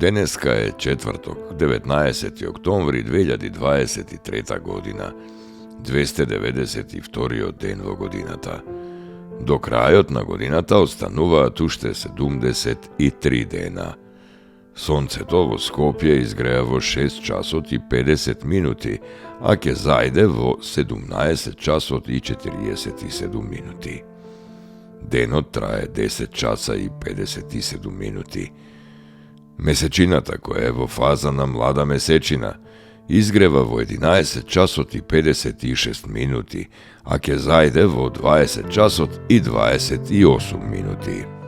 Денеска е четврток, 19. октомври 2023 година, 292 ден во годината. До крајот на годината остануваат уште 73 дена. Сонцето во Скопје изгреа во 6 часот и 50 минути, а ќе зајде во 17 часот и 47 минути. Денот трае 10 часа и 57 минути. Месечината, која е во фаза на млада месечина, изгрева во 11 часот и 56 минути, а ќе зајде во 20 часот и 28 минути.